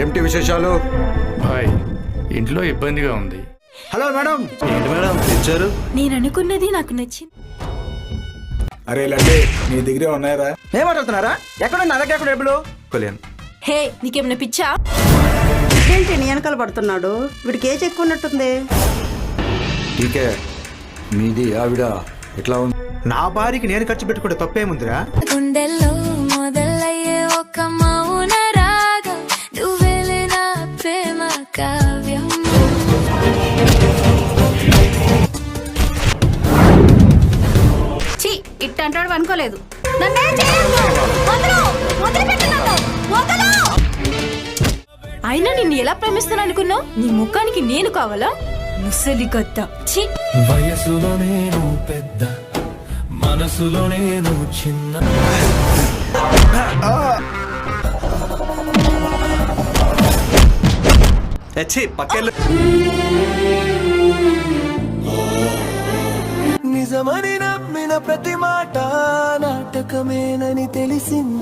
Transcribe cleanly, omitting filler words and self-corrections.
ఏమిటి విశేషాలు? బాయ్, ఇంట్లో ఇబ్బందిగా ఉంది. Hello madam. ఏంటి మేడం తెచ్చారు? నేను అనుకున్నది నాకు నచ్చింది. అరే లడ్డే, నీ దగ్గరే ఉన్నాయరా? ఏం మాట్లాడుతున్నారా? ఎక్కడ నా దగ్గర ఎక్కడ డబ్బులు కొలేను. హే, నీకేమైనా పిచ్చా? ఏంటి నీ వెనకాల పడుతున్నాడు? వీడికి ఏజ్ ఎక్కువ ఉన్నట్టుంది. టీకే మీది ఆవిడ ఎట్లా ఉంది? నా భార్యకి నేను ఖర్చు పెట్టుకుంటే తప్పేముందిరా? గుండెల్లో మొదలయ్యే ఒక మౌన రాగం, నువ్వెలే నా ప్రేమ కావ్యం. ఛీ, ఇట్టంటాడు అనుకోలేదు. అయినా నిన్ను ఎలా ప్రేమిస్తాను అనుకున్నావు? నీ ముఖానికి నేను కావాలా? ముసలి గద్ద. ఛీ, వయసులో నేను పెద్ద, మనసులో నేను చిన్న. వచ్చి పక్కెళ్ళు. నిజమని నమ్మిన ప్రతి మాట నాటకమేనని తెలిసింది.